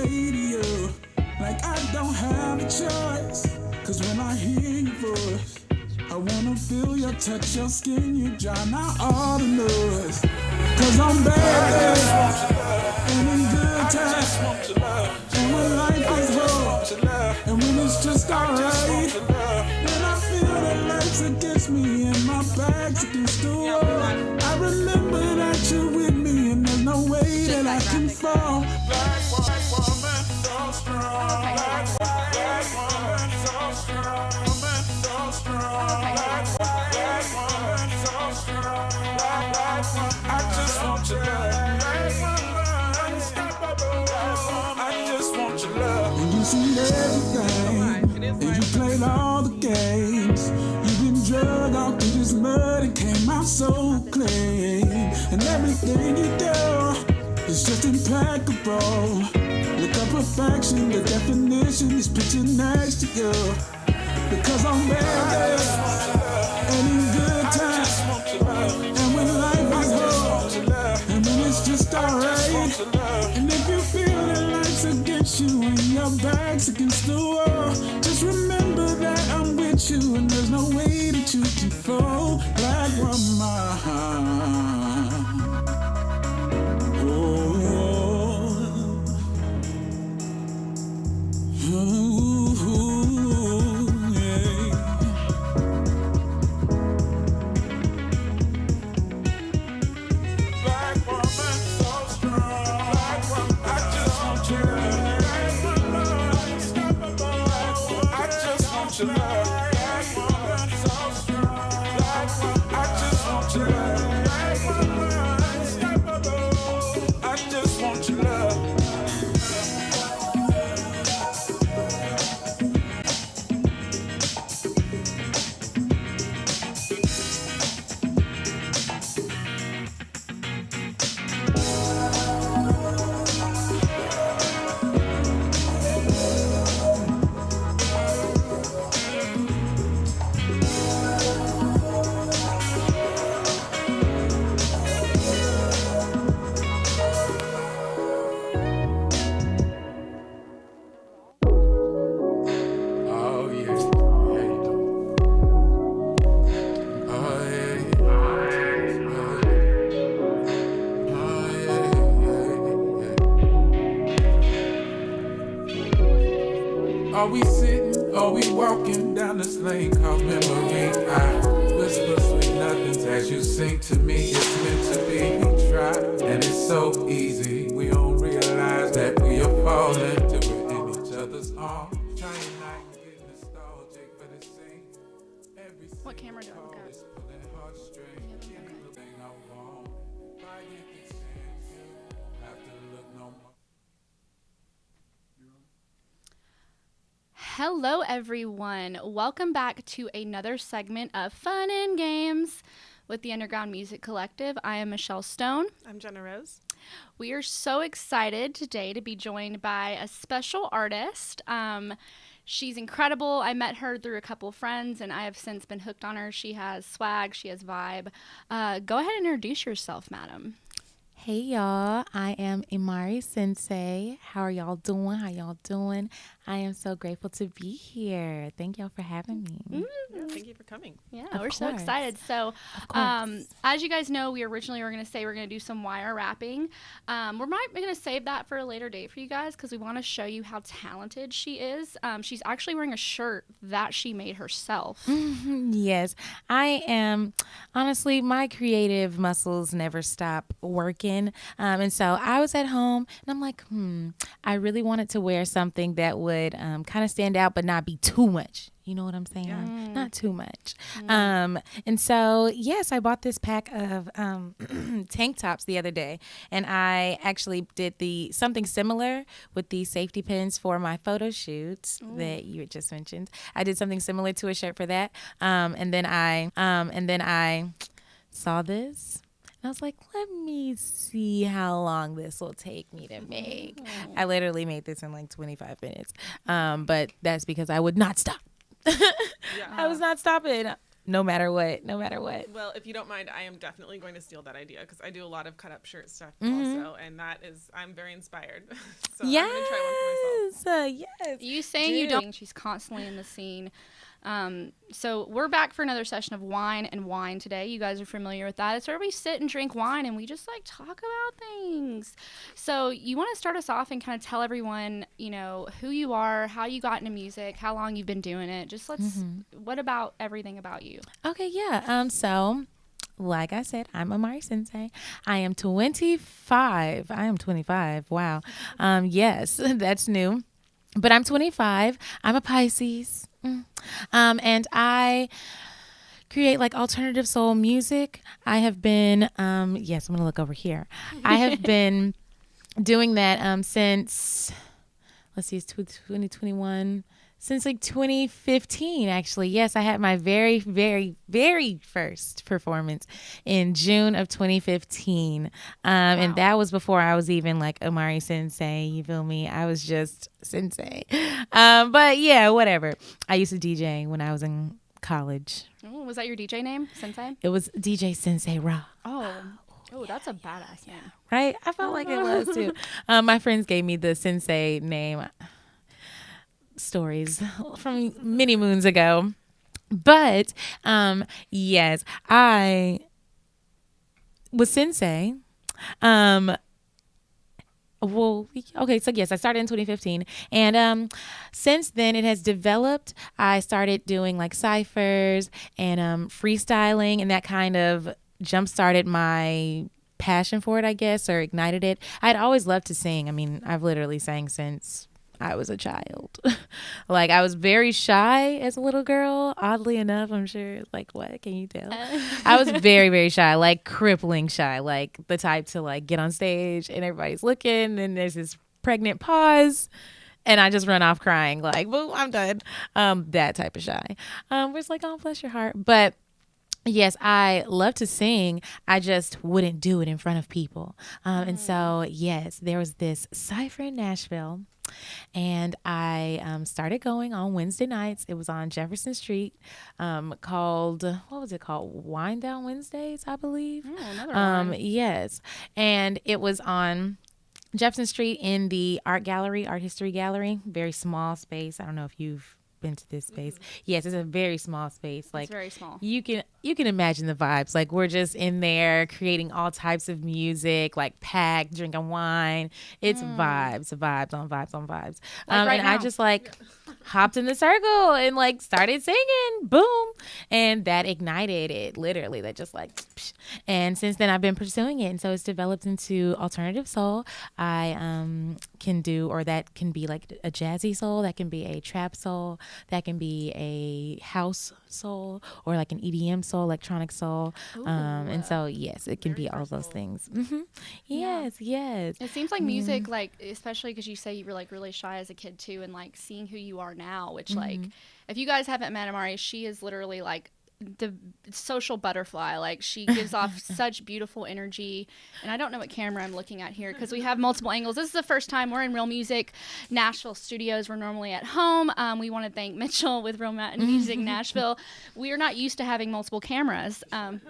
say to you, like I don't have a choice. Cause when I hear your voice, I wanna feel your touch, your skin, you drown out all the noise. Cause I'm bad and in good times, and when life is hard, and when it's just alright, when I feel that life's against me and my back's against the wall, I remember that you're with me and there's no way that I can fall. Black woman, so strong. Black woman, so strong. So strong. Black woman, so strong. I just want your love. Black woman, unstoppable. I just want your love. And you seen everything, and you played all the games. You've been drugged out through this mud and came out so clean. And everything you do is just impeccable. Look up perfection, the definition is picture next to you. Because I'm ready, and in good times, and when life is hard, and when it's just alright, and if you feel that life's against you and your back's against the wall, just remember that I'm with you and there's no way that you can fall. Black woman. Are we sitting, are we walking down this lane called memory? I whisper sweet nothings as you sing to me. It's meant to be. We try, and it's so easy. We don't realize that we are falling till we're in each other's arms. Trying not to get nostalgic, but it seems every what camera do I look at? Hello everyone, welcome back to another segment of Fun and Games with the Underground Music Collective. I am Michelle Stone. I'm Jenna Rose. We are so excited today to be joined by a special artist. She's incredible. I met her through a couple of friends and I have since been hooked on her. She has swag, she has vibe. Go ahead and introduce yourself, madam. Hey y'all, I am Imari Sensei. How are y'all doing? How y'all doing? I am so grateful to be here. Thank y'all for having me. Yeah, thank you for coming. Yeah, we're so excited. So, as you guys know, we originally were going to say we're going to do some wire wrapping. We're going to save that for a later date for you guys because we want to show you how talented she is. She's actually wearing a shirt that she made herself. Yes, I am. Honestly, my creative muscles never stop working. And so I was at home and I'm like, I really wanted to wear something that would kind of stand out but not be too much. You know what I'm saying? Yeah. Not too much. And so, yes, I bought this pack of tank tops the other day. And I actually did something similar with the safety pins for my photo shoots that you had just mentioned. I did something similar to a shirt for that. And then I saw this. I was like, let me see how long this will take me to make. I literally made this in like 25 minutes. But that's because I would not stop. I was not stopping. no matter what. No matter what. Well, if you don't mind, I am definitely going to steal that idea because I do a lot of cut up shirt stuff also, and I'm very inspired. So I'm going to try one for myself. Yes. You saying you don't. She's constantly in the scene. So we're back for another session of wine and wine today. You guys are familiar with that. It's where we sit and drink wine and we just like talk about things. So you want to start us off and kind of tell everyone, you know, who you are, how you got into music, how long you've been doing it. Just what about everything about you? Okay, yeah. So like I said, I'm Imari Sensei. I am 25. I am 25. Wow. Yes, that's new. But I'm 25. I'm a Pisces. And I create like alternative soul music. I have been, yes, I'm going to look over here. I have been doing that since, let's see, it's 2021. Since like 2015, actually. Yes, I had my very, very, very first performance in June of 2015. Wow. And that was before I was even like Imari Sensei. You feel me? I was just Sensei. But yeah, whatever. I used to DJ when I was in college. Oh, was that your DJ name, Sensei? It was DJ Sensei Ra. Oh, that's a badass name. Right? I felt like it was too. My friends gave me the Sensei name. Stories from many moons ago. But yes, I was Sensei. Well, okay, so yes, I started in 2015, and since then it has developed. I started doing like ciphers and freestyling, and that kind of jump started my passion for it, I guess, or ignited it. I'd always loved to sing. I mean, I've literally sang since I was a child. Like, I was very shy as a little girl, oddly enough. I'm sure, like, what can you tell? I was very, very shy, like crippling shy, like the type to like get on stage and everybody's looking and there's this pregnant pause and I just run off crying like, boo, I'm done. That type of shy. Where it's like, oh, bless your heart. But yes, I love to sing. I just wouldn't do it in front of people. And so, yes, there was this cipher in Nashville. And I started going on Wednesday nights. It was on Jefferson Street, called, what was it called? Wine Down Wednesdays, I believe. Another one. Yes. And it was on Jefferson Street in the art history gallery, very small space. I don't know if you've been to this space. Yes, it's a very small space. Like, it's very small. You can imagine the vibes. Like, we're just in there creating all types of music, like packed, drinking wine. It's vibes on vibes. Like and now. I just like hopped in the circle and like started singing. Boom. And that ignited it, literally. That just like, psh. And since then I've been pursuing it. And so it's developed into alternative soul. I can do, or that can be like a jazzy soul, that can be a trap soul, that can be a house soul, or like an EDM soul, electronic soul. And so yes, it can be all those things. Yes. It seems like music, like, especially because you say you were like really shy as a kid too, and like seeing who you are now, which like, if you guys haven't met Imari, she is literally like the social butterfly. Like, she gives off such beautiful energy. And I don't know what camera I'm looking at here because we have multiple angles. This is the first time we're in Real Music Nashville studios. We're normally at home. We want to thank Mitchell with Real Music Nashville. We are not used to having multiple cameras. But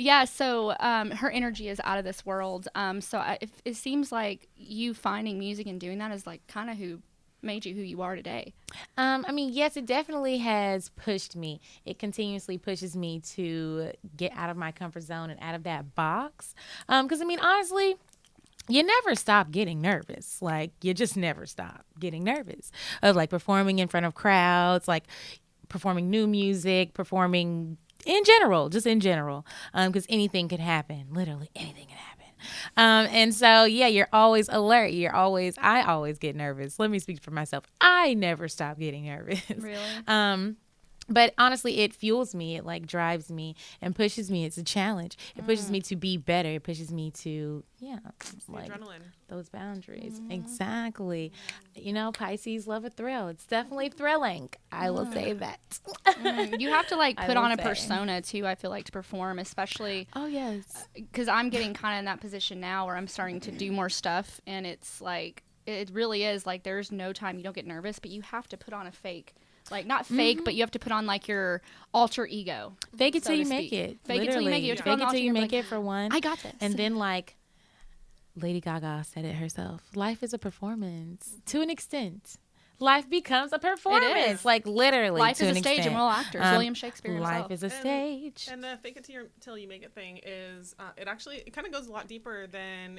yeah, so her energy is out of this world. It seems like you finding music and doing that is like kind of who made you who you are today. I mean, yes, it definitely has pushed me. It continuously pushes me to get out of my comfort zone and out of that box. Because, I mean, honestly, you never stop getting nervous. Like, you just never stop getting nervous of like performing in front of crowds, like performing new music, performing in general, just in general. Because anything could happen. Literally anything can happen. And so, yeah, you're always alert. I always get nervous. Let me speak for myself. I never stop getting nervous. Really? But honestly, it fuels me. It like drives me and pushes me. It's a challenge. It pushes me to be better. It pushes me to, like adrenaline. Those boundaries. Exactly. You know, Pisces love a thrill. It's definitely thrilling. I will say that. You have to like I put will on a say. persona too, I feel like, to perform, especially Oh, yes. because I'm getting kind of in that position now where I'm starting to do more stuff, and it's like, it really is like there's no time you don't get nervous, but you have to put on a fake Like not fake, but you have to put on like your alter ego. Fake it so till you to make speak. it. Fake it till you make it. You have to put on Fake the it alter till you ego, make like, it for one. I got this. And then like Lady Gaga said it herself. Life is a performance to an extent. Life becomes a performance, like literally. Life to is an a stage, extent. and we're all actors. William Shakespeare himself. Life is a stage. And the fake it till you make it thing is it kind of goes a lot deeper than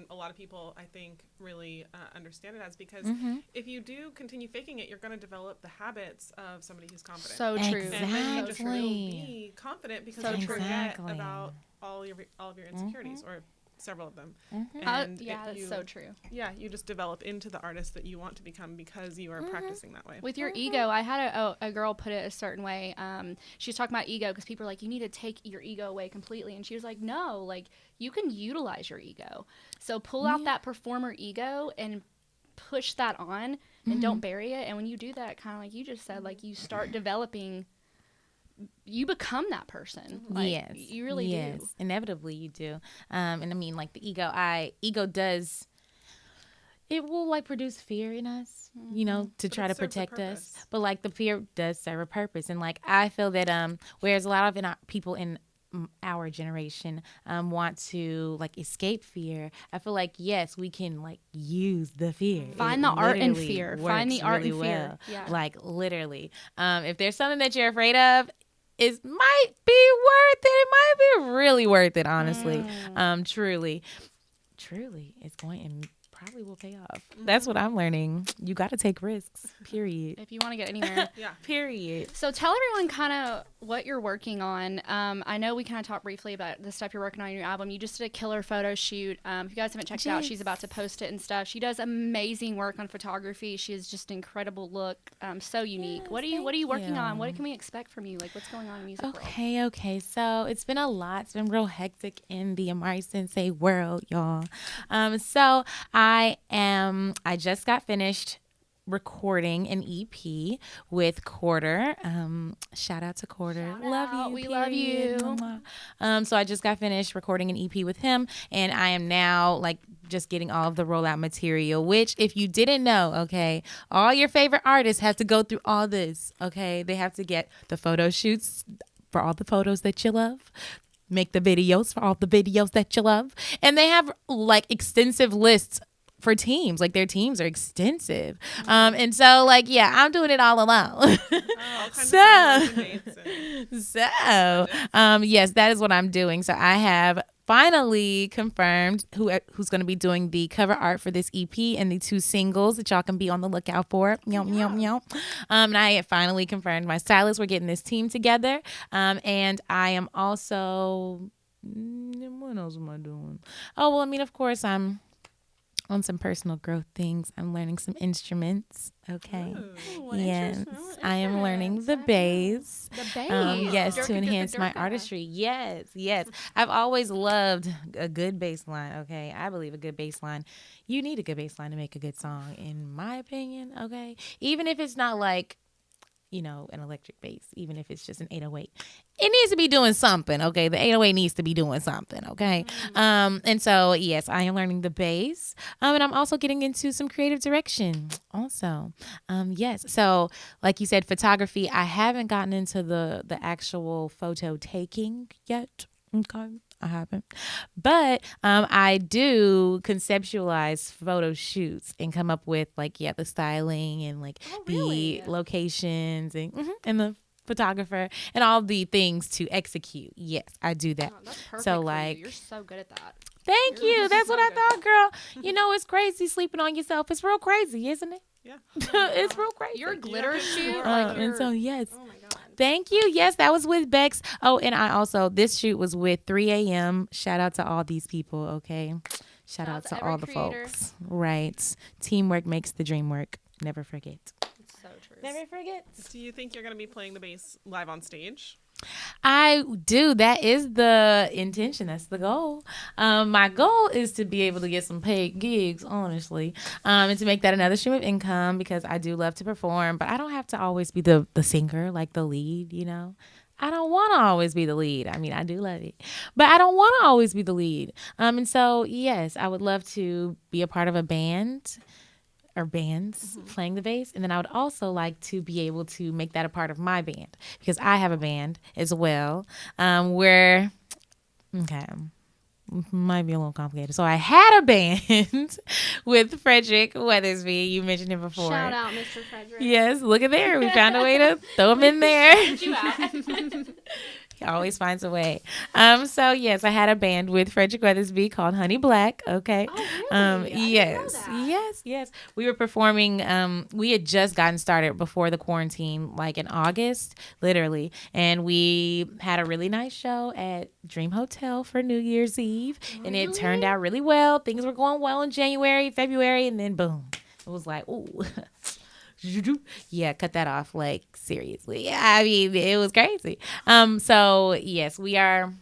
a lot of people I think really understand it as, because if you do continue faking it, you're going to develop the habits of somebody who's confident. So true. Exactly. And then you just will be confident because you forget about all of your insecurities or several of them. And that's so true. Yeah, you just develop into the artist that you want to become because you are practicing that way. With your ego, I had a girl put it a certain way. She was talking about ego because people are like, you need to take your ego away completely. And she was like, no, like you can utilize your ego. So pull out that performer ego and push that on and don't bury it. And when you do that, kind of like you just said, like you start developing, you become that person. Like, yes. You really do. Inevitably you do. And I mean, like the ego does, it will like produce fear in us, you know, to try to protect us. But like the fear does serve a purpose. And like, I feel that, whereas a lot of people in our generation want to like escape fear, I feel like yes, we can like use the fear. Find the art in fear. Find the art in fear. Yeah. Like literally, if there's something that you're afraid of, it might be worth it. It might be really worth it, honestly. Truly, it's going and probably will pay off. That's what I'm learning. You got to take risks, period. If you want to get anywhere. Yeah. Period. So tell everyone kind of what you're working on. I know we kind of talked briefly about the stuff you're working on in your album. You just did a killer photo shoot. If you guys haven't checked it out, she's about to post it and stuff. She does amazing work on photography. She has just an incredible look. So unique. Yes, What are you working on? What can we expect from you? Like what's going on in music world? Okay. So it's been a lot. It's been real hectic in the Imari Sensei world, y'all. So I just got finished recording an EP with Quarter. Shout out to Quarter. Love you. We love you. So I just got finished recording an EP with him, and I am now like just getting all of the rollout material, which if you didn't know, okay, all your favorite artists have to go through all this, okay? They have to get the photo shoots for all the photos that you love, make the videos for all the videos that you love, and they have like extensive lists for teams. Like their teams are extensive. And so like, yeah, I'm doing it all alone. Yes, that is what I'm doing. So I have finally confirmed who's going to be doing the cover art for this EP and the 2 singles that y'all can be on the lookout for. And I have finally confirmed my stylist. We're getting this team together. And I am also, what else am I doing? Oh, well, I mean, of course, I'm on some personal growth things. I'm learning some instruments. Okay. Yes. I am learning the bass. The bass. Yes, to enhance my artistry. Yes. I've always loved a good bass line. Okay. I believe a good bass line. You need a good bass line to make a good song, in my opinion. Okay. Even if it's not like, you know, an electric bass, even if it's just an 808. It needs to be doing something, okay? The 808 needs to be doing something, okay? And so, yes, I am learning the bass. And I'm also getting into some creative direction also. Yes. So, like you said, photography, I haven't gotten into the actual photo taking yet. Okay. I haven't. But I do conceptualize photo shoots and come up with like, the styling and like the locations and the photographer and all the things to execute. Yes, I do that. Oh, that's perfect so for like, you. You're so good at that. Thank you. That's what I thought, girl. You know, it's crazy sleeping on yourself. It's real crazy, isn't it? Yeah. It's real crazy. Your glitter shoot. And so, yes. Oh my God. Thank you. Yes, that was with Bex. Oh, and I also, this shoot was with 3 a.m. Shout out to all these people, okay? Shout out to all the folks. Right. Teamwork makes the dream work. Never forget. It's so true. Never forget. Do you think you're going to be playing the bass live on stage? I do. That is the intention. That's the goal. My goal is to be able to get some paid gigs, honestly, and to make that another stream of income, because I do love to perform, but I don't have to always be the singer, like the lead, you know. I don't want to always be the lead. I mean, I do love it, but I don't want to always be the lead. And so, yes, I would love to be a part of a band. or bands playing the bass. And then I would also like to be able to make that a part of my band, because I have a band as well, where, okay, might be a little complicated. So I had a band with Frederick Weathersby. You mentioned him before. Shout out, Mr. Frederick. Yes, look at there. We found a way to throw him in there. You out. He always finds a way. So yes, I had a band with Frederick Weathersby called Honey Black. Okay. Oh, really? I didn't Yes. know that. Yes. We were performing. We had just gotten started before the quarantine, like in August, literally, and we had a really nice show at Dream Hotel for New Year's Eve, and it turned out really well. Things were going well in January, February, and then boom, it was like, ooh. Yeah, cut that off, like, seriously. I mean, it was crazy. So yes, we are.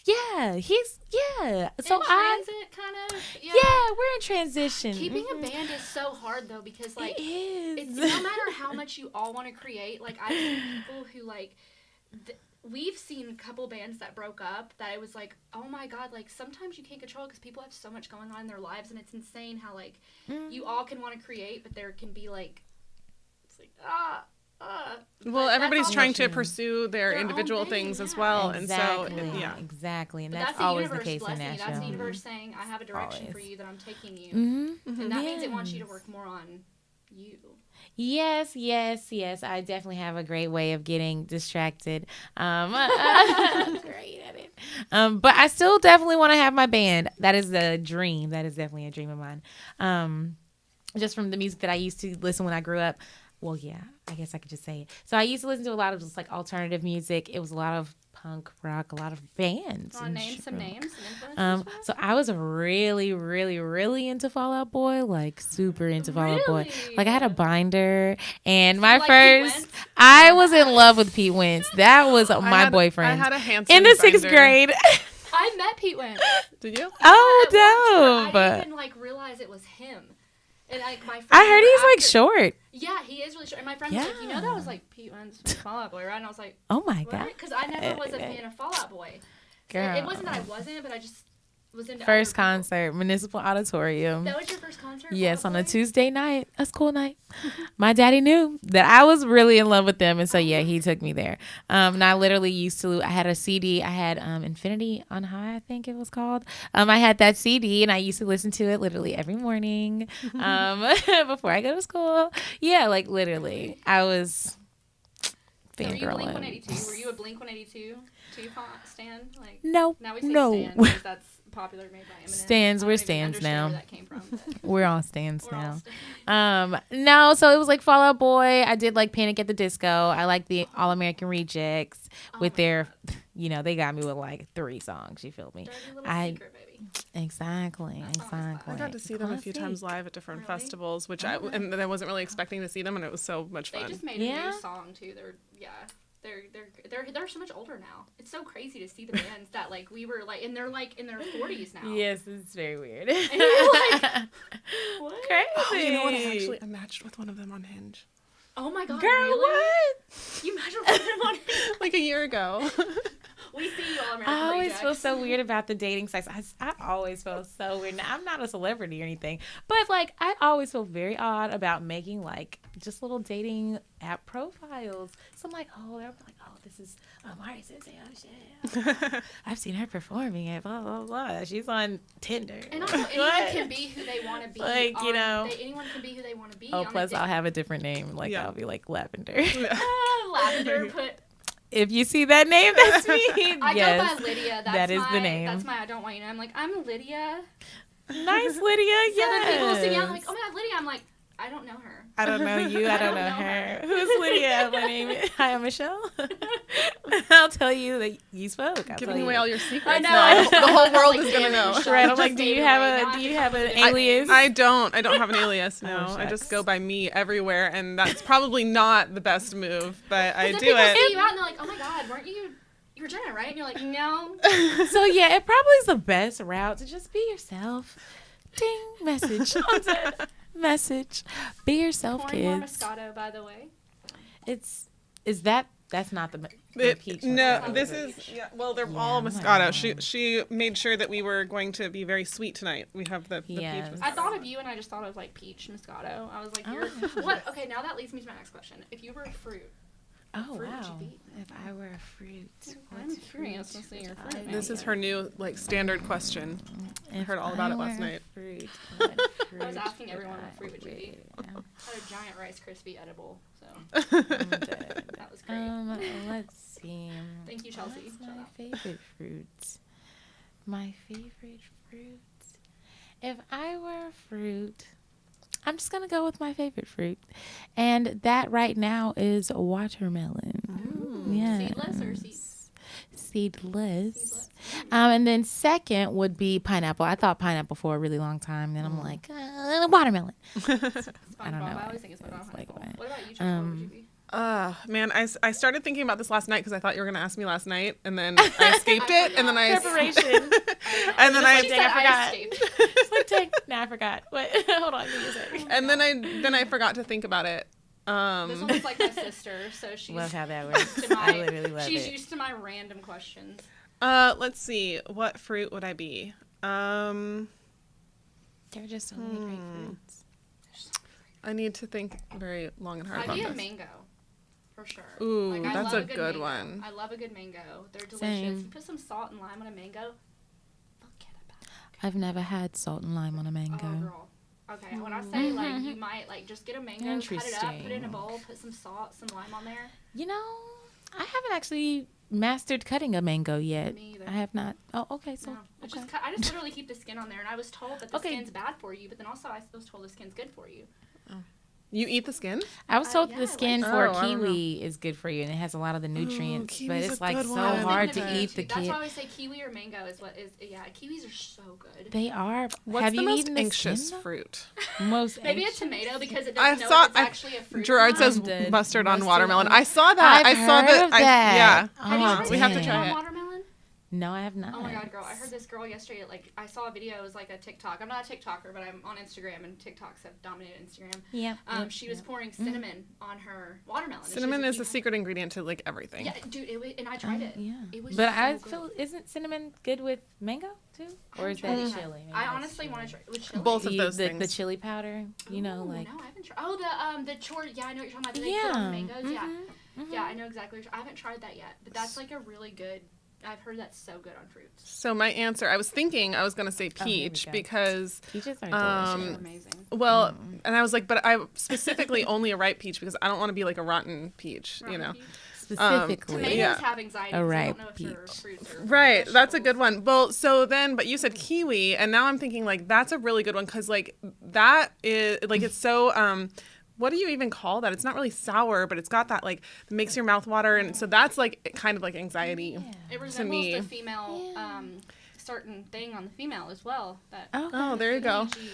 Yeah, he's So in transit, kind of. Yeah, we're in transition. Keeping a band is so hard though, because like it is. it's no matter how much you all want to create. Like I've seen people who like. We've seen a couple bands that broke up that it was like, oh my god, like sometimes you can't control it because people have so much going on in their lives, and it's insane how like you all can want to create, but there can be like, it's like Well, But everybody's that's trying to also pursue their own individual thing, things as yeah. well, Exactly. and so Exactly, and But that's the always the universe case in blessing you. Nashville. That's the universe saying, I have a direction for Always. you that I'm taking you, Mm-hmm. and that means it wants you to work more on you. Yes. I definitely have a great way of getting distracted. Great at it. But I still definitely want to have my band. That is the dream. That is definitely a dream of mine. Just from the music that I used to listen when I grew up. Well, yeah, I guess I could just say it. So I used to listen to a lot of just like alternative music. It was a lot of punk rock, a lot of bands. Want to name some names and influences? for us? So I was really, really, really into Fall Out Boy, like super into Fall Out Boy. Really? Like I had a binder, and my like Pete first, Wentz? I was in love with Pete Wentz. That was my boyfriend. I had a Hanson in the sixth binder. grade. I met Pete Wentz. Did you? Oh, I dope! didn't even like realize it was him. And like my friend I heard he's like after- short. Yeah, he is really short. And my friend was like, you know, that was like Pete Wentz from Fall Out Boy, right? And I was like, Oh my god! because I never was a fan of Fall Out Boy. Girl. It wasn't that I wasn't, but I just was into First other people. concert, Municipal Auditorium. That was your first concert? Yes, Fall on Out a Boy? Tuesday night, a school night. My daddy knew that I was really in love with them, and so yeah, he took me there. And I literally used to. I had a CD. I had Infinity on High, I think it was called. I had that CD, and I used to listen to it literally every morning before I go to school. Yeah, like literally, I was Were you Blink fangirling. 182? Were you a Blink 182 stan? Like No, now we say no. stan because that's popular made by Eminem. Stans, I we're don't even stans understand now. Where that came from? But We're all stands we're all now. stans. No, so it was like Fall Out Boy. I did like Panic at the Disco. I like the All American Rejects with their, they got me with like 3 songs. You feel me? Dirty little I secret, baby. exactly. I got to see them a few times live at different festivals, which I wasn't really expecting to see them, and it was so much They fun. just made a Yeah? new song too. They're so much older now. It's so crazy to see the bands that like we were like, and they're like in their 40s now. Yes, it's very weird. And you're like, what? Crazy. Oh, you know what? I matched with one of them on Hinge. Oh my god, Girl, really? what? You imagine what them on Like a year ago. We see you all American I always Rejects. feel so weird about the dating sites. I always feel so weird. Now, I'm not a celebrity or anything, but like I always feel very odd about making like just little dating app profiles. So I'm like, they're like, this is Imari Sensei. Oh shit, I've seen her performing it. Blah blah blah. She's on Tinder. And also, anyone can be who they want to be. Like, anyone can be who they want to be. Oh, on a plus I'll have a different name. Like Yeah. I'll be like Lavender. Lavender put. If you see that name, that's me. I Yes. go by Lydia. That's that is my, the name. That's my I don't want you to know. I'm like, I'm Lydia. Nice, Lydia. So Yes. then people sing out, I'm like, oh my god, Lydia. I'm like, I don't know her. I don't know you. I don't know her. Who's Lydia? My name is... Hi, I'm Michelle. I'll tell you that you spoke. I'll Giving tell away you. all your secrets. I know. now. The whole world Like, is gonna damn it, know. Michelle. Right, I'm Just like, do gave you it have away. a Now I do have you to have come an up with alias? I don't have an alias. No, Oh, I just shucks. go by me everywhere, and that's probably not the best move, but I Then do people see it. you out and they're like, oh my god, weren't you Jenna, right? And you're like, no. So yeah, it probably is the best route to just be yourself. Ding, message. I'm dead. Message. Be yourself, Pouring more kids. Moscato, by the way. Is that That's not the peach. No, Moscato. this is well, they're all Moscato. She made sure that we were going to be very sweet tonight. We have the peach Moscato. I thought of you and I just thought of like peach Moscato. I was like, you're what? Okay, now that leads me to my next question. If you were a fruit, Oh fruit wow! would you be? If I were a fruit, I'm curious to see your fruit. This is her new like standard question. I heard all about it last night. Fruit, I was asking everyone what fruit would you be. I had a giant Rice Krispie edible, so that was great. Let's see. Thank you, Chelsea. What's my favorite fruit? My favorite fruit. If I were a fruit, I'm just going to go with my favorite fruit. And that right now is watermelon. Yes. Seedless or seeds? Seedless. And then second would be pineapple. I thought pineapple for a really long time. Then I'm like, watermelon. I don't know. I always think it's my like What about you, Chelsea? What would you be? Man, I started thinking about this last night because I thought you were gonna ask me last night, and then I escaped it, and then Preparation. and then I forgot. I forgot. Wait, hold on. Give me a second. and then I forgot to think about it. This one's like my sister, so she's Love how that works. used to my, I literally love she's it. used to my random questions. Let's see, what fruit would I be? There are just so many great fruits. I need to think very long and hard I'd about be a this. mango, for sure. Ooh, I that's love a good mango. one. I love a good mango. They're delicious. Same. You put some salt and lime on a mango, forget about it. I've never had salt and lime on a mango. Oh, girl. Okay, when I say like you might like just get a mango, cut it up, put it in a bowl, put some salt, some lime on there. You know, I haven't actually mastered cutting a mango yet. Me either. I have not. Oh, okay. So No, it's okay. I just literally keep the skin on there, and I was told that the Okay. skin's bad for you, but then also I was told the skin's good for you. You eat the skin? I was told yeah, the I skin like- for Oh, I don't kiwi is good for you, and it has a lot of the nutrients. But kiwi's it's a like good so one. I was hard thinking to of eat it the too. That's why I kid. always say kiwi or mango is what is. Yeah, kiwis are so good. They are. What's have the you most eaten the anxious skin, though? fruit? Most Maybe anxious? a tomato because it I doesn't know saw- if it's actually a fruit. Gerard or says not. The mustard on mustard watermelon. on- I saw that. I've I saw heard of that. Yeah. Have you Oh, tried we have to mustard try on it. watermelon? No, I have not. Oh my god, girl! I heard this girl yesterday. Like, I saw a video. It was like a TikTok. I'm not a TikToker, but I'm on Instagram, and TikToks have dominated Instagram. Yeah. She was pouring cinnamon on her watermelon. and she Cinnamon was is a secret ingredient to like everything. Yeah, dude. It was, and I tried it. Yeah. It was. But so I good. feel, isn't cinnamon good with mango too, or is that haven't tried chili? it. I honestly want to try it with chili. Both of those the things. chili powder. You know, Ooh, like No, I haven't tried. Oh, the chore. Yeah, I know what you're talking about. That they put on the mangoes. Yeah. Yeah, I know exactly. I haven't tried that yet, but that's like a really good. I've heard that's so good on fruits. So my answer, I was thinking I was going to say Oh, here we peach go. because, peaches are They're delicious. amazing. well, and I was like, but I specifically only a ripe peach because I don't want to be like a rotten peach, you Rotten know. peach. Specifically, Tomatoes Yeah. have anxiety. A 'cause they ripe don't know if they're peach. fruits or Right, that's a good vegetables. one. Well, so then, but you said kiwi, and now I'm thinking like that's a really good one because like that is like it's so. What do you even call that? It's not really sour, but it's got that like makes your mouth water, and so that's like kind of like anxiety. It resembles me. the female certain thing on the female as well. That Oh, there you go. PG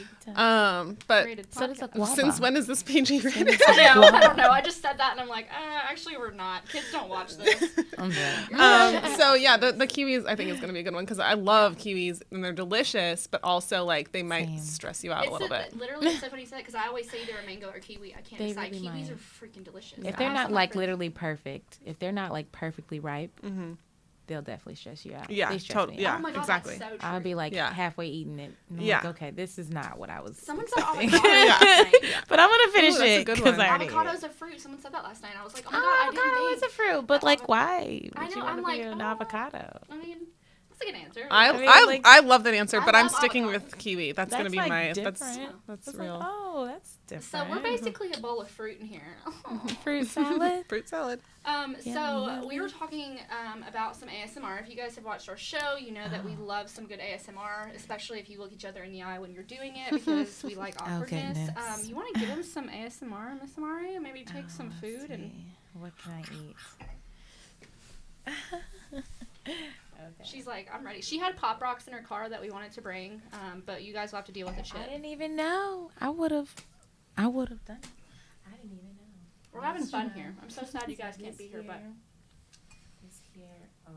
But rated So does podcast. like guava. since when is this PG rated? I don't know. I just said that and I'm like, actually we're not. Kids don't watch this. I'm dead. So yeah, the kiwis I think is gonna be a good one because I love kiwis and they're delicious, but also like they might Same. stress you out a little bit. Literally, it's so funny you said it because I always say either a mango or kiwi. I can't They decide. really Kiwis might. are freaking delicious. If I they're have not some like friends- literally perfect, if they're not like perfectly ripe, they'll definitely stress you out. Yeah, They stress totally. me Yeah, Oh my god, exactly. that's so true. I'll be like Yeah. halfway eating it. And I'm Yeah. like, okay, this is not what I was. Someone said expecting. avocado last night. But I'm gonna finish Ooh, that's a it good because one. I already. Avocado's a fruit. Someone said that last night. I was like, oh my god, Oh, I didn't avocado think. is a fruit, but like, why? I would know, you I'm want to be like, an avocado? I mean, that's a good answer. I love that answer, I but I'm love sticking avocado. with kiwi. That's That's gonna be like my different. that's It's real. like, oh, that's So different. we're basically a bowl of fruit in here. fruit salad. Fruit salad. So we were talking about some ASMR. If you guys have watched our show, you know that we love some good ASMR, especially if you look each other in the eye when you're doing it because we like awkwardness. goodness. You want to give them some ASMR, Miss Amari? Maybe take some Let's food and. see. What can I eat? Okay. She's like, I'm ready. She had Pop Rocks in her car that we wanted to bring, but you guys will have to deal with the shit. I didn't even know. I would have done it. I didn't even know. We're having fun here. I'm so sad you guys can't be here, but This here. Oh,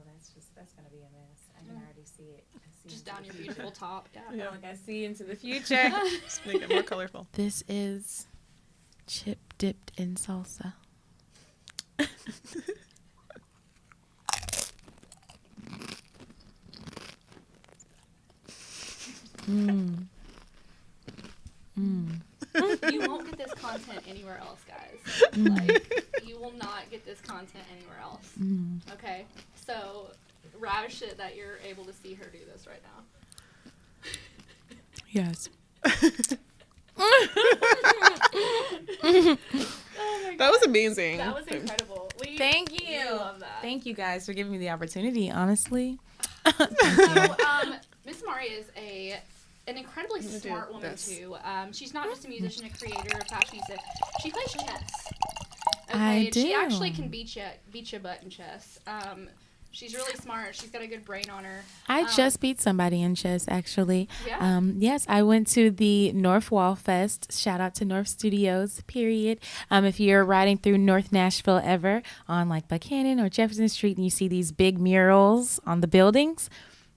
that's gonna be a mess. I can already see it. I see just into down the your future. beautiful top. Yeah. Yeah. Like I see into the future. Just make it more colorful. This is chip dipped in salsa. You won't get this content anywhere else, guys. Like, you will not get this content anywhere else. Okay? So, ravish it that you're able to see her do this right now. Yes. That was amazing. That was incredible. Thank you. We love that. Thank you guys for giving me the opportunity, honestly. So, Miss Imari is an incredibly smart woman too. She's not just a musician, a creator, a fashionista. She plays chess. Okay, I and do. she actually can beat you butt in chess. She's really smart. She's got a good brain on her. I just beat somebody in chess, actually. Yeah? Yes, I went to the North Wall Fest. Shout out to North Studios, period. If you're riding through North Nashville ever on like Buchanan or Jefferson Street and you see these big murals on the buildings,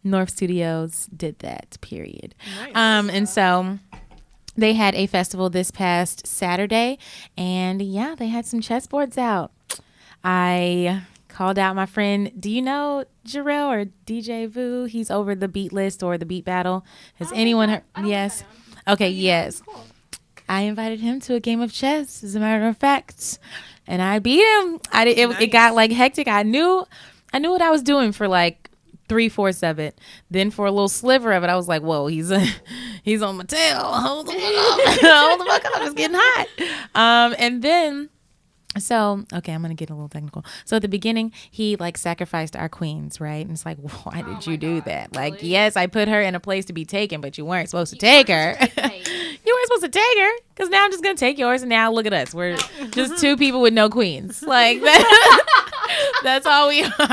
North Studios did that, period. Nice. And so they had a festival this past Saturday, and yeah, they had some chessboards out. I called out my friend. Do you know Jarrell or DJ Vu? He's over the beat list or the beat battle. Has anyone heard? Yes. Okay, yes. Cool. I invited him to a game of chess, as a matter of fact, and I beat him. It got like hectic. I knew what I was doing for like 3/4 of it. Then for a little sliver of it, I was like, "Whoa, he's on my tail. Hold the fuck up. Hold the fuck up. It's getting hot." And then. So, okay, I'm going to get a little technical. So at the beginning, he like sacrificed our queens, right? And it's like, why did you do that? Like, really? yes, I put her in a place to be taken, but you weren't supposed to take her. You weren't supposed to take her because now I'm just going to take yours. And now look at us. We're just two people with no queens. Like, that's all we are. Now we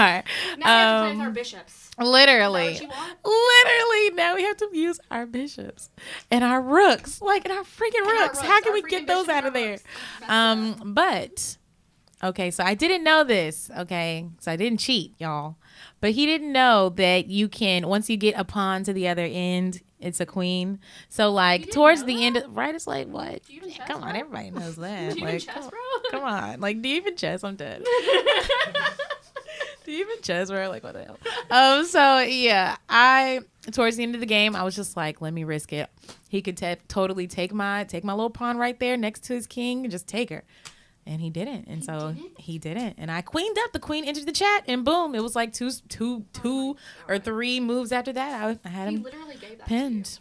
have to play with our bishops. Literally. Is that what you want? Literally, now we have to use our bishops and our rooks, like and our freaking rooks. How can we get those out of there? But okay, so I didn't know this. Okay, so I didn't cheat, y'all. But he didn't know that you can once you get a pawn to the other end, it's a queen. So like towards the end, right? It's like what? Come on, everybody knows that. Do you Like, even chess, bro? come on, like do you even chess? I'm dead. Do you even chess, bro? Like, what the hell? So yeah, towards the end of the game, I was just like, let me risk it. He could totally take my little pawn right there next to his king and just take her. And he didn't. And so he didn't. And I queened up. The queen entered the chat and boom, it was like two or three moves after that. I had him pinned.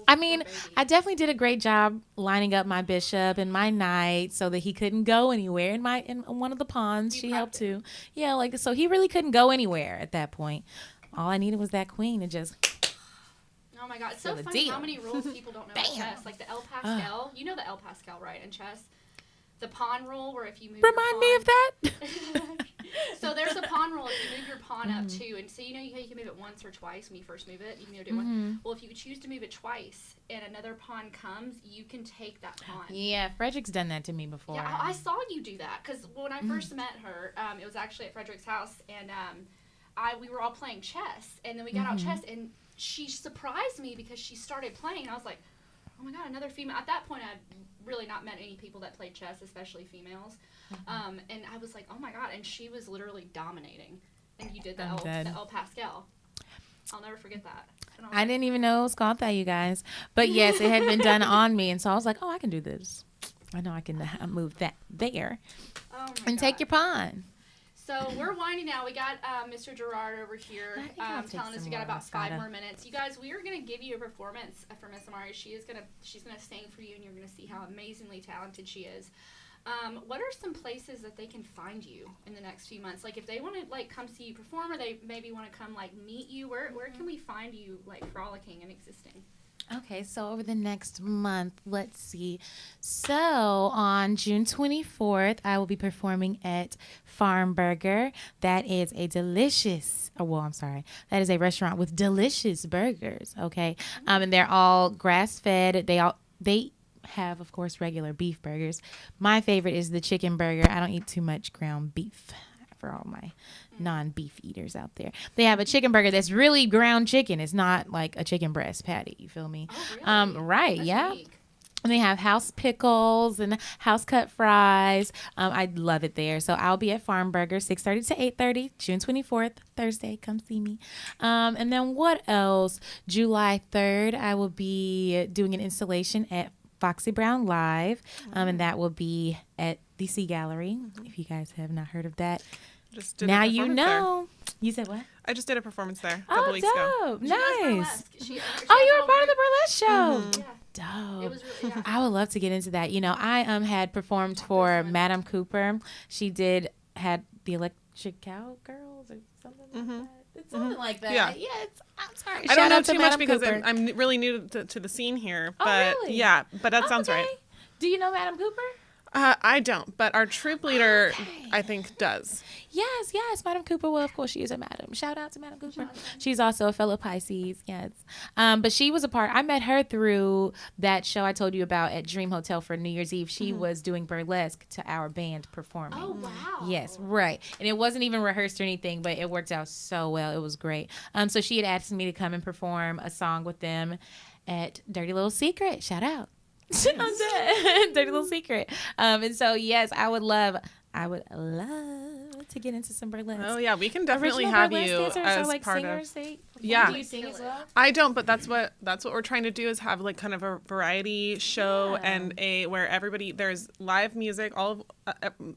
I mean, I definitely did a great job lining up my bishop and my knight so that he couldn't go anywhere. In one of the pawns, she helped too. Yeah, like so he really couldn't go anywhere at that point. All I needed was that queen to just. Oh my god, it's so funny how many rules people don't know about chess. Like the El Pascal, you know the El Pascal, right? In chess, the pawn rule where if you move. Remind me of that. So there's a pawn rule if you move your pawn up too, and so you know how you can move it once or twice when you first move it. You can move it once. Well, if you choose to move it twice and another pawn comes, you can take that pawn. Yeah, Frederick's done that to me before. Yeah, I saw you do that because when I first met her, it was actually at Frederick's house, and we were all playing chess, and then we got out chess, and she surprised me because she started playing. I was like, oh my god, another female. At that point, I'd really not met any people that played chess, especially females. And I was like, oh my god, and she was literally dominating. And you did the El Pascal. I'll never forget that. I didn't even know it was called that, you guys. But yes, it had been done on me, and so I was like, oh, I can do this. I know I can move that there and take your pawn. So we're winding now. We got Mr. Gerard over here telling us we got about 5 more minutes. You guys, we are going to give you a performance for Miss Imari. She's gonna sing for you, and you're going to see how amazingly talented she is. What are some places that they can find you in the next few months? Like if they want to like come see you perform, or they maybe want to come like meet you, where can we find you like frolicking and existing? Okay, so over the next month, let's see. So on June 24th, I will be performing at Farm Burger. That is a that is a restaurant with delicious burgers, okay? And they're all grass-fed. They have, of course, regular beef burgers. My favorite is the chicken burger. I don't eat too much ground beef for all my non-beef eaters out there. They have a chicken burger that's really ground chicken. It's not like a chicken breast patty. You feel me? Oh, really? Right, That's yeah. unique. And they have house pickles and house cut fries. I love it there. So I'll be at Farm Burger, 6:30 to 8:30, June 24th, Thursday. Come see me. And then what else? July 3rd, I will be doing an installation at Foxy Brown Live. And that will be at the Sea Gallery. If you guys have not heard of that. Just did Now a you performance know. You said what? there. I just did a performance there a couple Oh, weeks ago. dope. She does Nice. burlesque. Oh, you were part of the burlesque show. Yeah. Dope. It was really, yeah. I would love to get into that. You know, I had performed for Madame Cooper. She had the Electric Cowgirls or something like that. It's something like that. Yeah. I'm sorry. I don't know out to too much Madame because Cooper. I'm really new to the scene here. Oh, But really? yeah, but that sounds Okay. right. Do you know Madame Cooper? I don't, but our troop leader, Okay. I think, does. Yes, Madam Cooper. Well, of course, she is a madam. Shout out to Madam Cooper. She's also a fellow Pisces. Yes. But she was a part. I met her through that show I told you about at Dream Hotel for New Year's Eve. She was doing burlesque to our band performing. Oh, wow. Yes, right. And it wasn't even rehearsed or anything, but it worked out so well. It was great. So she had asked me to come and perform a song with them at Dirty Little Secret. Shout out. I'm dead. Dirty Little Secret. And so yes, I would love to get into some burlesque. Oh yeah, we can definitely Original have burlesque you dancers as or like part singers. of. They Yeah. Do you sing as well? I don't, but that's what we're trying to do is have like kind of a variety show Yeah. and where everybody there's live music.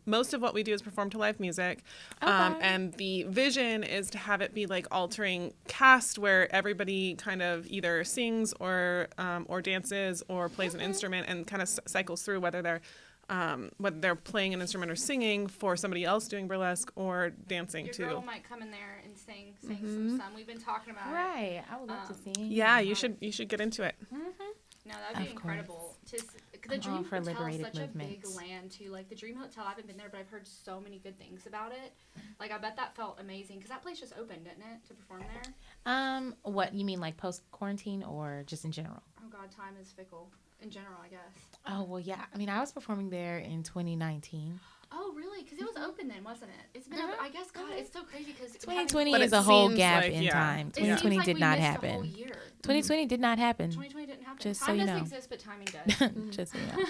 Most of what we do is perform to live music, Okay. and the vision is to have it be like altering cast where everybody kind of either sings or dances or plays an instrument and kind of cycles through whether they're playing an instrument or singing for somebody else doing burlesque or dancing Your too. girl might come in there and sing some. We've been talking about it. Right. I would love to sing. Yeah, you should get into it. No, that'd be Of incredible. The I'm all Dream for Hotel is liberated such a big movements. land too. Like the Dream Hotel, I haven't been there, but I've heard so many good things about it. Like I bet that felt amazing because that place just opened, didn't it, to perform there? What you mean, like post quarantine or just in general? Oh God, time is fickle in general, I guess. Oh well, yeah. I mean, I was performing there in 2019. Oh really? Because it was open then, wasn't it? It's been. I guess God, it's so crazy because 2020 But is it a whole seems gap like, in yeah. time. It seems 2020 like did we not missed a whole happen. year. 2020 did not happen. 2020 didn't happen. Just so Time you doesn't know. exist, but timing does. Just so you know.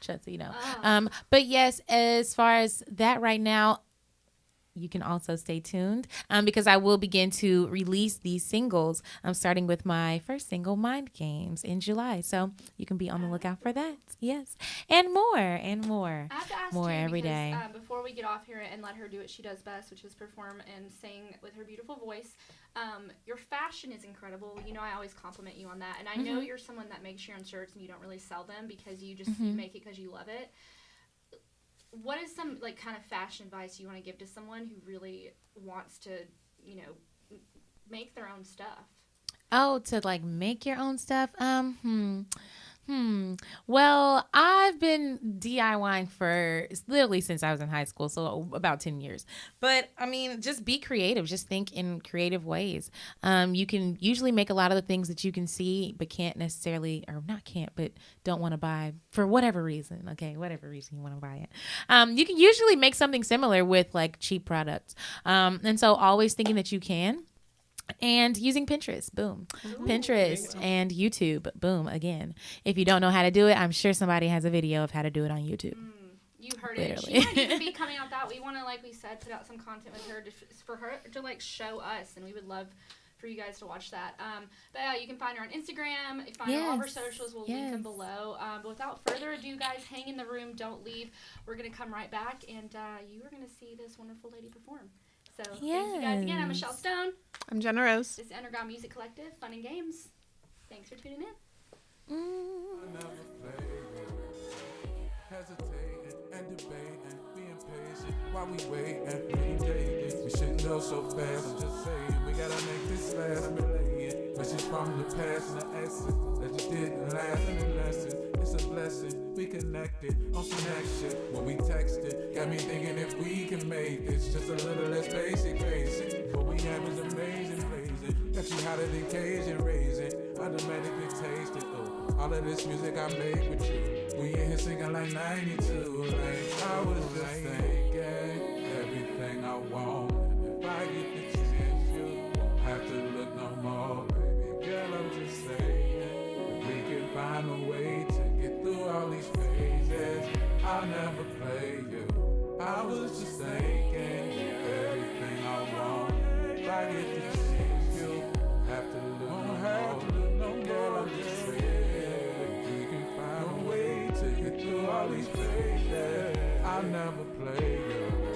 Just so you know. But yes, as far as that right now, you can also stay tuned because I will begin to release these singles. I'm starting with my first single, Mind Games, in July. So you can be on the lookout for that. Yes. And more and more. I have to ask More too, every because, day. Before we get off here and let her do what she does best, which is perform and sing with her beautiful voice, your fashion is incredible. You know, I always compliment you on that. And I know you're someone that makes your own shirts and you don't really sell them because you just you make it because you love it. What is some like kind of fashion advice you want to give to someone who really wants to, you know, make their own stuff? Oh, to like make your own stuff? Well, I've been DIYing for literally since I was in high school, so about 10 years. But I mean, just be creative. Just think in creative ways. You can usually make a lot of the things that you can see, but can't necessarily, or not can't, but don't want to buy for whatever reason. Okay, whatever reason you want to buy it. You can usually make something similar with like cheap products. And so always thinking that you can. And using Pinterest, boom. Pinterest and YouTube, boom, again. If you don't know how to do it, I'm sure somebody has a video of how to do it on YouTube. You heard Literally. it. She might even be coming out that. We want to, like we said, put out some content with her for her to like show us, and we would love for you guys to watch that. But you can find her on Instagram. You find her on all of her socials. We'll link them below. But without further ado, guys, hang in the room. Don't leave. We're going to come right back, and you are going to see this wonderful lady perform. So thank you guys again. I'm Michelle Stone. I'm Jenna Rose. This is Underground Music Collective, Fun and Games. Thanks for tuning in. I never played, hesitating and debating, being patient while we wait and meditating. We shouldn't go so fast. I'm just saying we gotta make this last. I'm relaying message from the past and the essence that just didn't last. And the lesson, it's a blessing. We connected on some action when we texted. Got me thinking if we can make this just a little less basic. What we have is amazing, blazing. Got you hotter than Cajun raisin. Automatically tasted. Oh, all of this music I made with you. We in here singing like 92. Like I was just thinking everything I want. And if I get the chance, you won't have to look no more, baby. Girl, I'm just saying if we can find a way to get through through all these phases. I'll never play you. I was just thinking everything I want. If I get to choose you, have to look no more. Girl, I'm just saying we can find a way to get through all these phases. I'll never play you.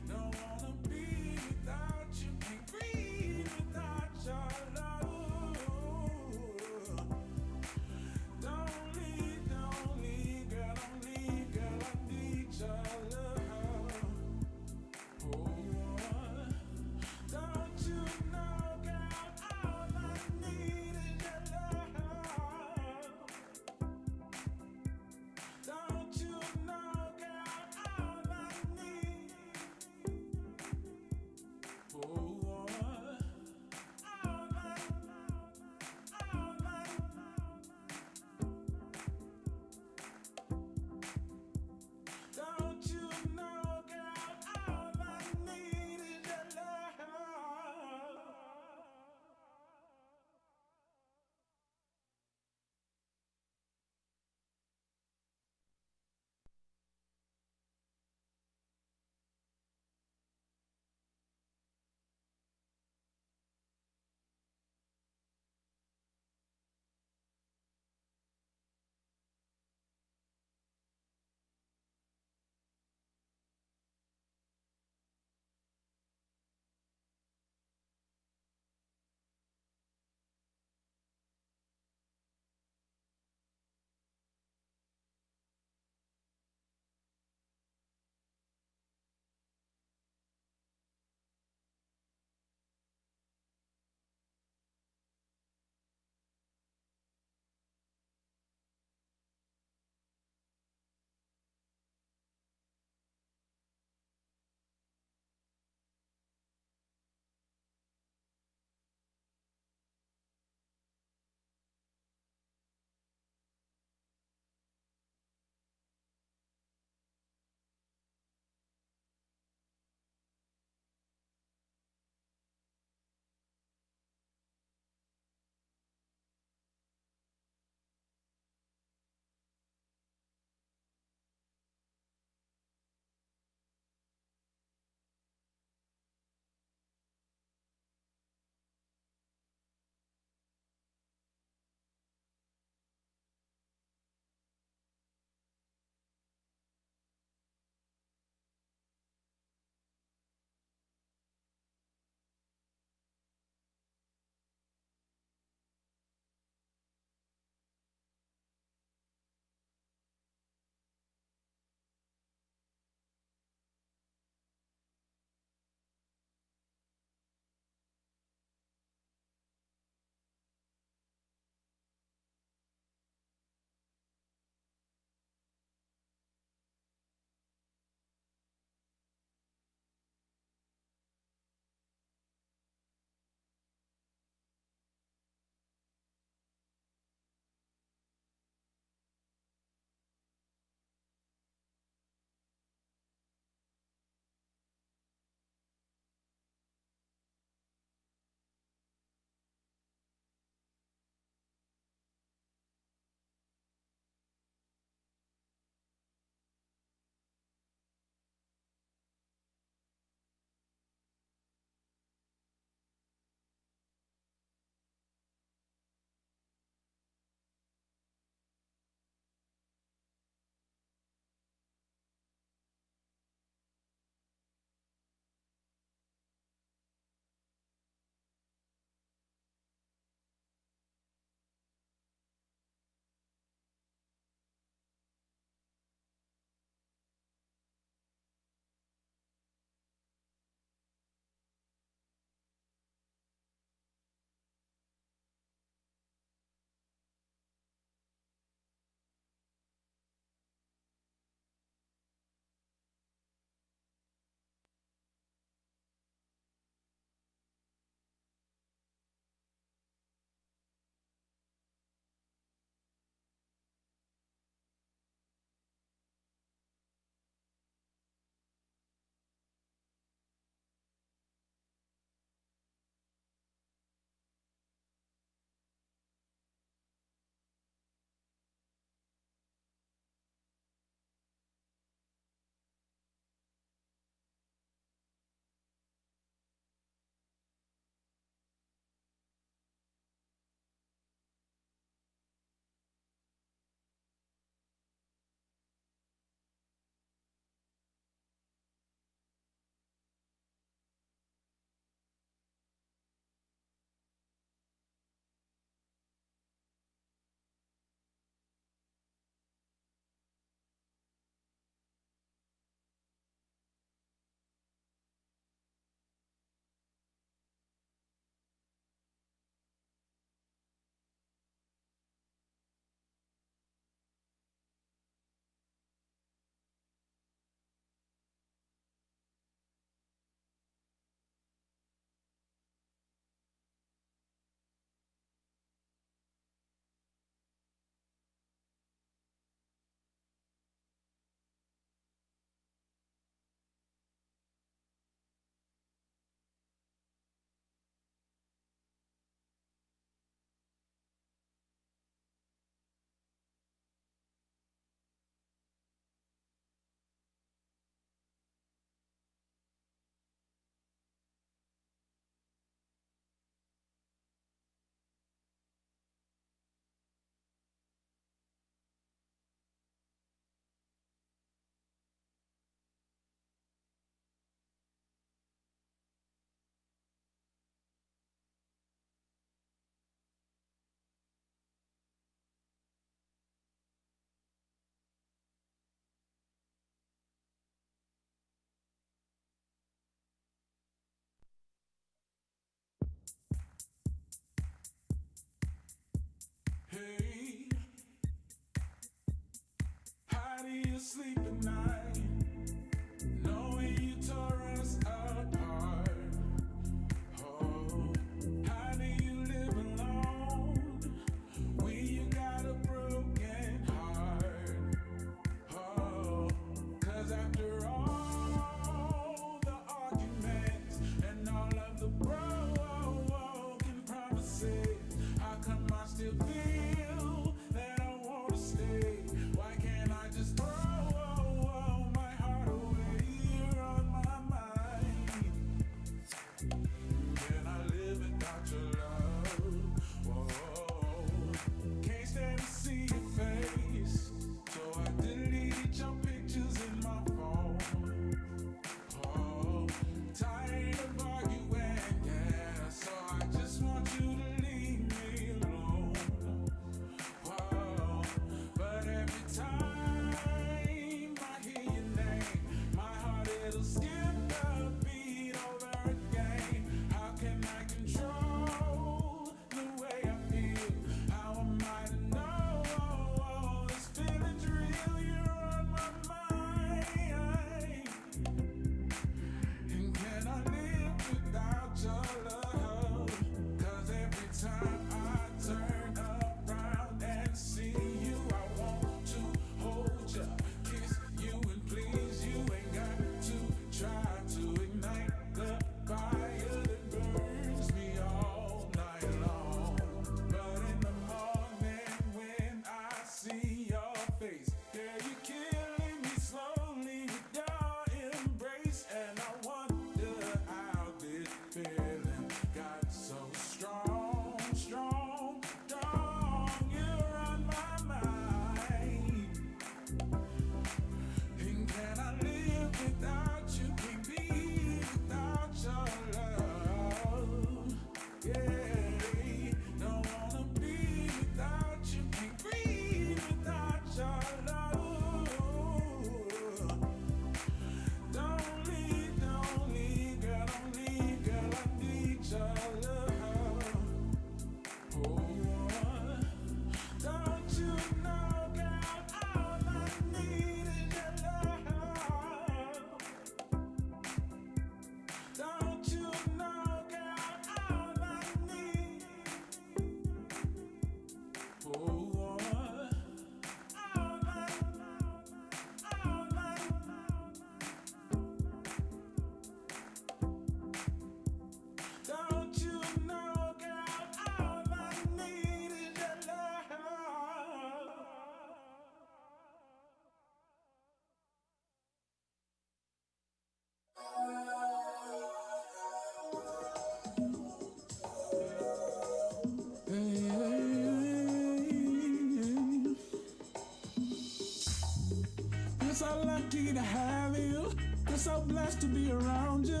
lucky to have you. You're so blessed to be around you.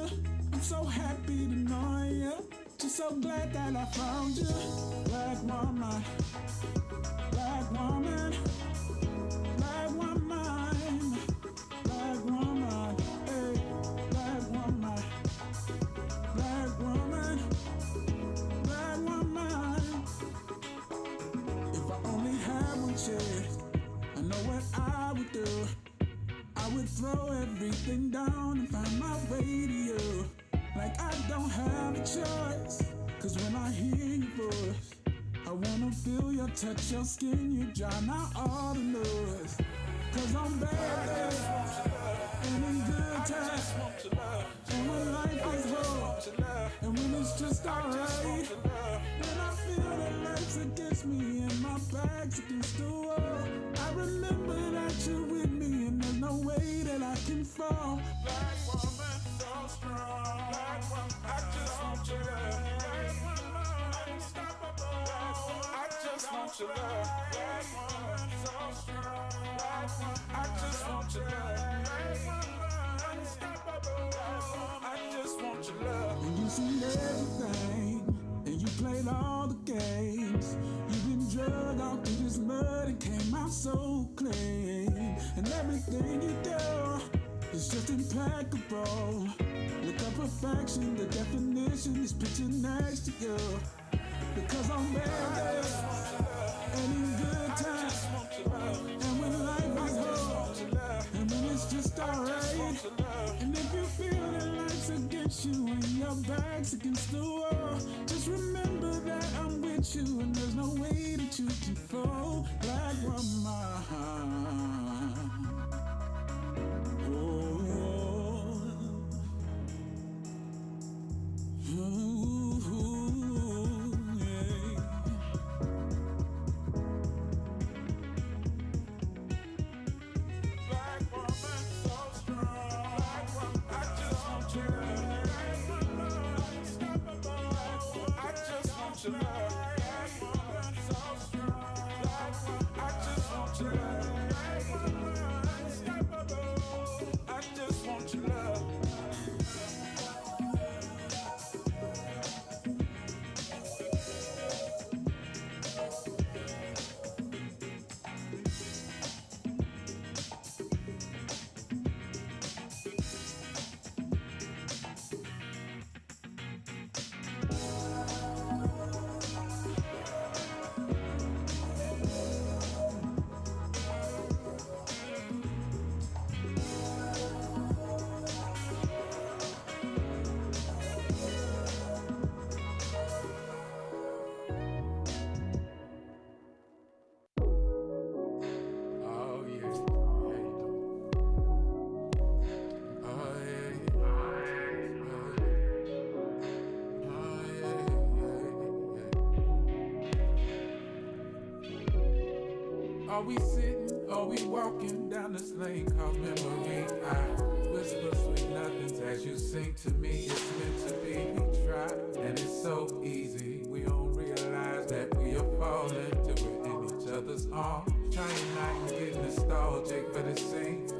I'm so happy to know you. Just so glad that I found you. Black woman, black woman, black woman, black woman, hey, black woman, black woman, black woman. If I only had one chance, I know what I would do. I would throw everything down and find my way to you. Like I don't have a choice, cause when I hear your voice, I wanna feel your touch, your skin, you drown out all the noise. Cause I'm bad and in good times, and when life is hard, and when it's just alright, and I feel that life's against me and my back's against the wall, I remember that you're with me and there's no way that I can fall. Black woman, so strong. Black woman, I just want your love. Black woman, unstoppable. I just want your love. Black woman, so strong. Black woman, I just want your love. Black woman, unstoppable. I just want your love. And you seen everything, and you played all the games. You've been drugged out through this mud and came out so clean. And everything you do, it's just impeccable. Look up perfection, the definition is pictured next to you. Because I'm bad and in good times, and when life is hard, and when it's just alright, and if you feel that life's against you and your back's against the wall, just remember that I'm with you and there's no way that you can fall. Black woman. Are we sitting, are we walking down this lane called memory? I whisper sweet nothings as you sing to me. It's meant to be, we try, and it's so easy. We don't realize that we are falling till we're in each other's arms. Trying not to get nostalgic, but it seems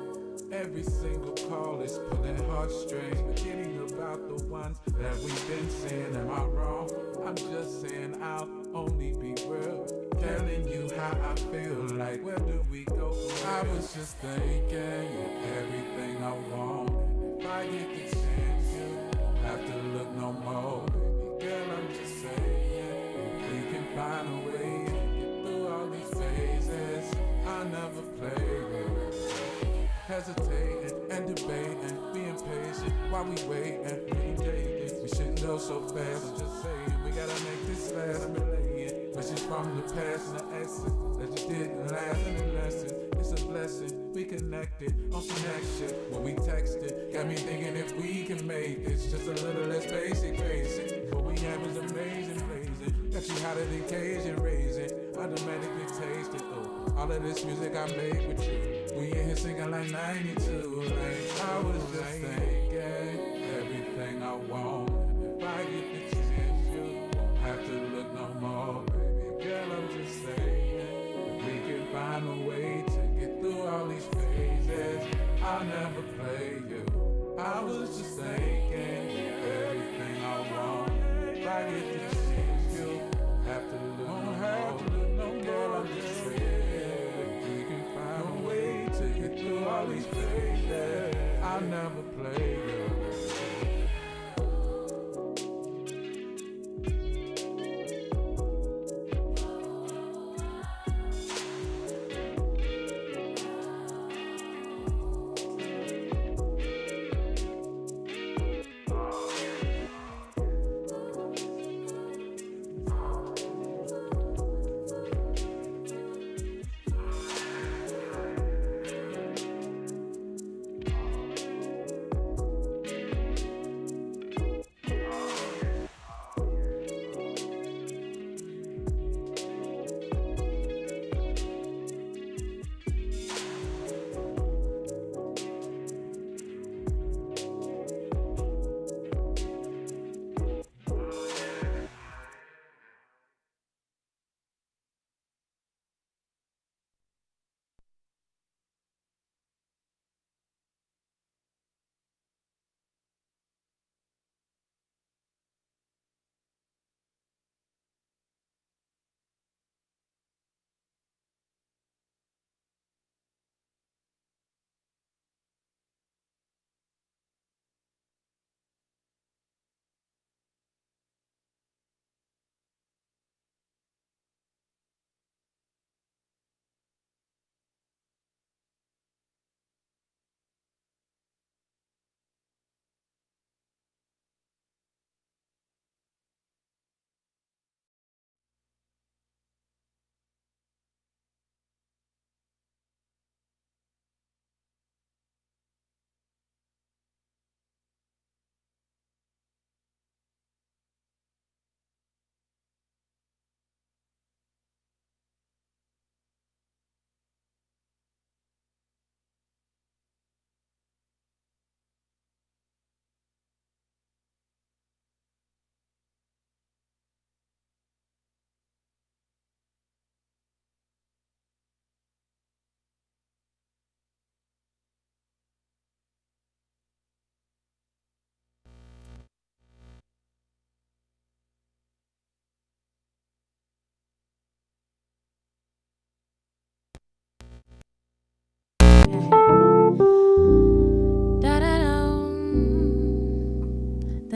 every single call is pulling heartstrings. Forgetting about the ones that we've been seeing. Am I wrong? I'm just saying I'll only be real. Telling you how I feel, like where do we go from here? I was just thinking you're everything I want. And if I get the chance, you don't have to look no more. Baby girl, I'm just saying, if we can find a way to get through all these phases. I never play with hesitating and debating, being patient while we wait and meditating. We shouldn't go so fast, I'm just saying, we gotta make this last. I'm relaying message from the past and the essence that you didn't last. And the lesson, it's a blessing. We connected on some next shit. When we texted, got me thinking if we can make this just a little less basic, basic. What we have is amazing, blazing. Got you hotter than Cajun raisin. Automatically tasted, oh, all of this music I made with you. We in here singing like 92. Like, I was just thinking everything I want. And if I get the chance, you won't have to look no more. Girl, I'm just saying, if we can find a way to get through all these phases, I'll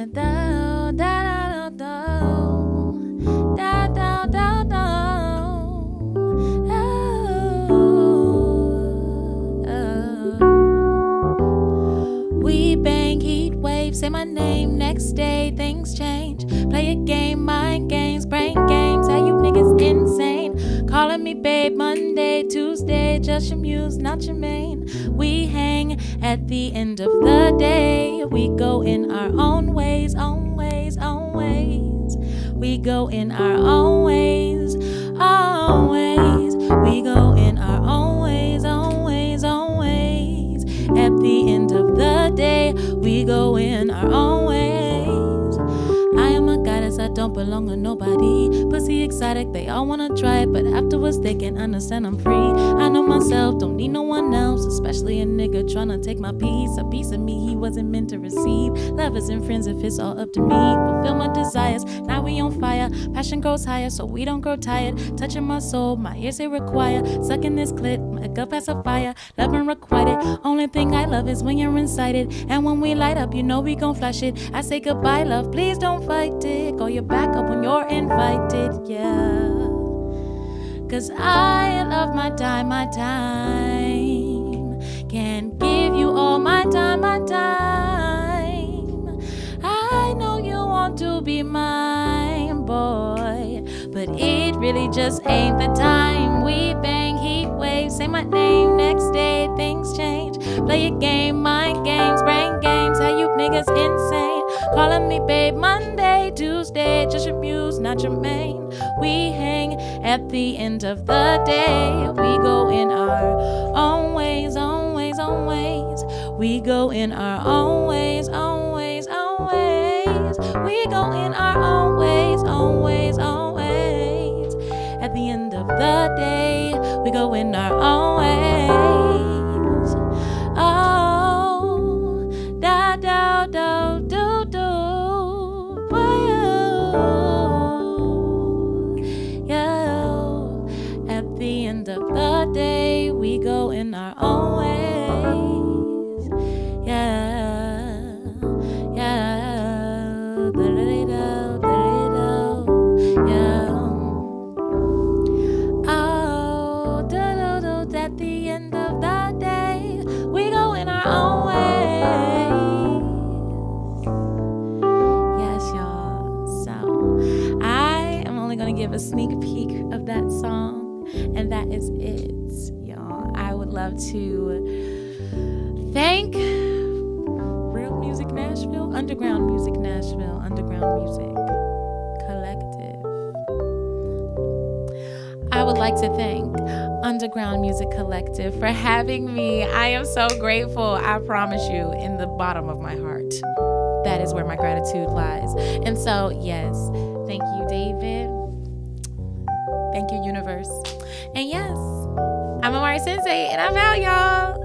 da da da da da da da. We bang heat waves, say my name, next day things change. Play a game, mind games, brain games, how you niggas insane. Calling me babe Monday, Tuesday, just your muse, not your main. We hang at the end of the day. We go in our own ways, own ways, own ways. We go in our own ways, own ways. We go in our own ways, own ways, own ways. At the end of the day, we go in our own ways. I am a goddess, I don't belong to nobody. Pussy exotic, they all wanna try it, but afterwards they can understand I'm free. I know myself, don't need no one else, especially a nigga tryna take my piece. A piece of me he wasn't meant to receive. Lovers and friends if it's all up to me. Fulfill my desires, now we on fire. Passion grows higher, so we don't grow tired. Touching my soul, my ears they require. Sucking this clit, my gut pacifier. Loving requited, only thing I love is when you're incited. And when we light up, you know we gon' flash it. I say goodbye, love, please don't fight it. Call you back up when you're invited, yeah. Cause I love my time, my time. Can't give you all my time, my time. I know you want to be mine, boy, but it really just ain't the time. We bang heat waves, say my name, next day things change. Play a game, mind games, brain games, how you niggas insane. Calling me babe Monday, Tuesday, just your muse, not your main. We hang at the end of the day. We go in our own ways, own ways, own ways. We go in our own ways, own ways, own ways. We go in our own ways, own ways, own ways. At the end of the day, we go in our own ways. Oh, da da da do do. At the end of the day, we go in our own ways. Yeah, yeah, yeah. Oh, at the end of the day, we go in our own ways. Yes, y'all. So, I am only gonna give a sneak peek of that song, and that is it, y'all. I would love to thank Real Music Nashville, Underground Music Nashville, Underground Music Collective. I would like to thank Underground Music Collective for having me. I am so grateful, I promise you, in the bottom of my heart. That is where my gratitude lies. And so, yes, thank you, David. Thank you, universe. And yes, I'm Imari Sensei, and I'm out, y'all.